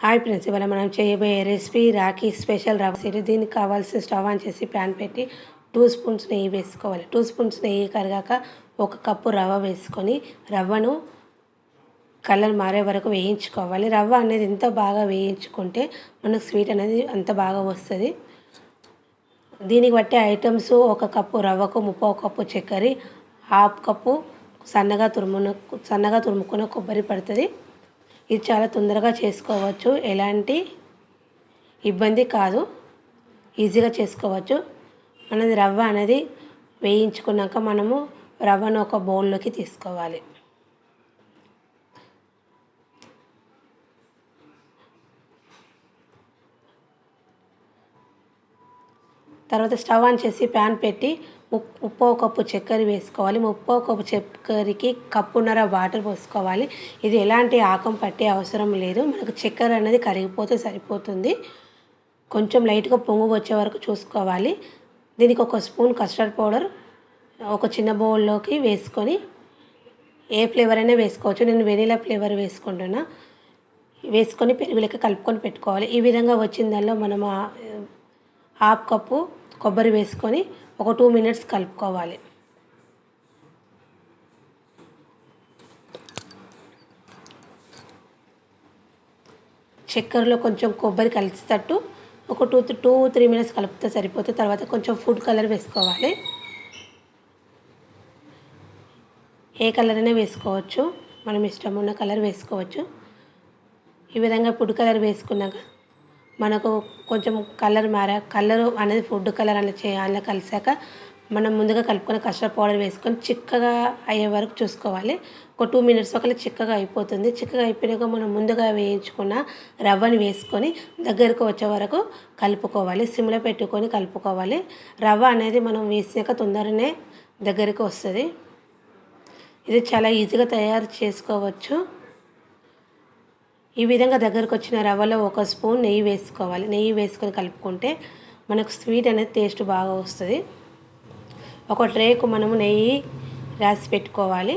Hi friends, ఇవాళ మనం చేయబోయే రెసిపీ రాఖీ స్పెషల్ రవ్వ స్వీట్. దీనికి కావాల్సిన స్టవ్ ఆన్ చేసి ప్యాన్ పెట్టి 2 స్పూన్స్ నెయ్యి వేసుకోవాలి. 2 స్పూన్స్ నెయ్యి కరిగాక 1 కప్పు రవ్వ వేసుకొని రవ్వను కలర్ మారే వరకు వేయించుకోవాలి. రవ్వ అనేది ఎంత బాగా వేయించుకుంటే మనకు స్వీట్ అనేది అంత బాగా వస్తుంది. దీనికి బట్టే ఐటమ్స్ 1 కప్పు రవ్వకు 3/4 కప్పు చక్కెర, 1/2 కప్పు సన్నగా తురుముకున్న కొబ్బరి పడుతుంది. ఇది చాలా తొందరగా చేసుకోవచ్చు, ఎలాంటి ఇబ్బంది కాదు, ఈజీగా చేసుకోవచ్చు. మనది రవ్వ అనేది వేయించుకున్నాక మనము రవ్వను ఒక బౌల్లోకి తీసుకోవాలి. తర్వాత స్టవ్ ఆన్ చేసి ప్యాన్ పెట్టి 3/4 కప్పు చక్కెర వేసుకోవాలి. 3/4 కప్పు చక్కెరకి కప్పున్నర వాటర్ పోసుకోవాలి. ఇది ఎలాంటి ఆకం పట్టే అవసరం లేదు, మనకు చక్కెర అనేది కరిగిపోతే సరిపోతుంది. కొంచెం లైట్గా పొంగు వచ్చే వరకు చూసుకోవాలి. దీనికి 1 స్పూన్ కస్టర్డ్ పౌడర్ ఒక చిన్న బౌల్లోకి వేసుకొని, ఏ ఫ్లేవర్ అయినా వేసుకోవచ్చు, నేను వెనీలా ఫ్లేవర్ వేసుకుంటున్నా. వేసుకొని పెరుగు లెక్క కలుపుకొని పెట్టుకోవాలి. ఈ విధంగా వచ్చిన దానిలో మనము 1/2 కప్పు కొబ్బరి వేసుకొని ఒక 2 మినిట్స్ కలుపుకోవాలి. చక్కెరలో కొంచెం కొబ్బరి కలిసేటట్టు ఒక 2-3 మినిట్స్ కలిపితే సరిపోతుంది. తర్వాత కొంచెం ఫుడ్ కలర్ వేసుకోవాలి. ఏ కలర్ అయినా వేసుకోవచ్చు, మనం ఇష్టం ఉన్న కలర్ వేసుకోవచ్చు. ఈ విధంగా ఫుడ్ కలర్ వేసుకున్నాక మనకు కొంచెం కలర్ అనేది ఫుడ్ కలర్ అలా కలిసాక మనం ముందుగా కలుపుకొని కస్టర్డ్ పౌడర్ వేసుకొని చిక్కగా అయ్యే వరకు చూసుకోవాలి. ఒక 2 మినిట్స్ ఒకవేళ చిక్కగా అయిపోతుంది. చిక్కగా అయిపోయాక మనం ముందుగా వేయించుకున్న రవ్వని వేసుకొని దగ్గరకు వచ్చే వరకు కలుపుకోవాలి. సిమ్లో పెట్టుకొని కలుపుకోవాలి. రవ్వ అనేది మనం వేసాక తొందరనే దగ్గరికి వస్తుంది. ఇది చాలా ఈజీగా తయారు చేసుకోవచ్చు. ఈ విధంగా దగ్గరకు వచ్చిన రవ్వలో 1 స్పూన్ నెయ్యి వేసుకోవాలి. నెయ్యి వేసుకొని కలుపుకుంటే మనకు స్వీట్ అనేది టేస్ట్ బాగా వస్తుంది. ఒక ట్రేకు మనము నెయ్యి రాసి పెట్టుకోవాలి.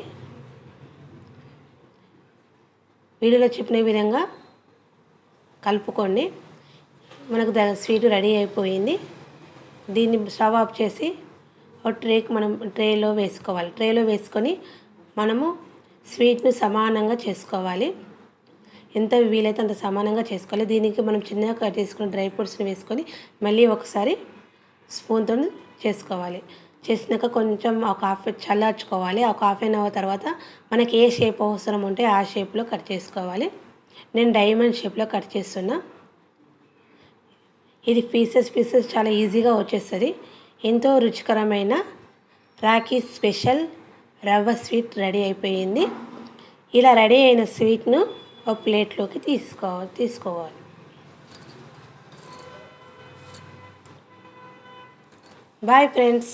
వీడియోలో చెప్పిన విధంగా కలుపుకోండి. మనకు స్వీట్ రెడీ అయిపోయింది. దీన్ని స్టవ్ ఆఫ్ చేసి ఒక ట్రేకు మనం ట్రేలో వేసుకోవాలి. ట్రేలో వేసుకొని మనము స్వీట్ను సమానంగా చేసుకోవాలి. ఎంత వీలైతే అంత సమానంగా చేసుకోవాలి. దీనికి మనం చిన్నగా కట్ చేసుకున్న డ్రై ఫ్రూట్స్ని వేసుకొని మళ్ళీ ఒకసారి స్పూన్తో చేసుకోవాలి. చేసినాక కొంచెం ఒక చల్లార్చుకోవాలి. ఒక హాఫ్ అన్ అవర్ తర్వాత మనకి ఏ షేప్ అవసరం ఉంటే ఆ షేప్లో కట్ చేసుకోవాలి. నేను డైమండ్ షేప్లో కట్ చేస్తున్నా. ఇది పీసెస్ చాలా ఈజీగా వచ్చేస్తుంది. ఎంతో రుచికరమైన రాఖీ స్పెషల్ రవ్వ స్వీట్ రెడీ అయిపోయింది. ఇలా రెడీ అయిన స్వీట్ను ఒక ప్లేట్లోకి తీసుకోవాలి. Bye friends.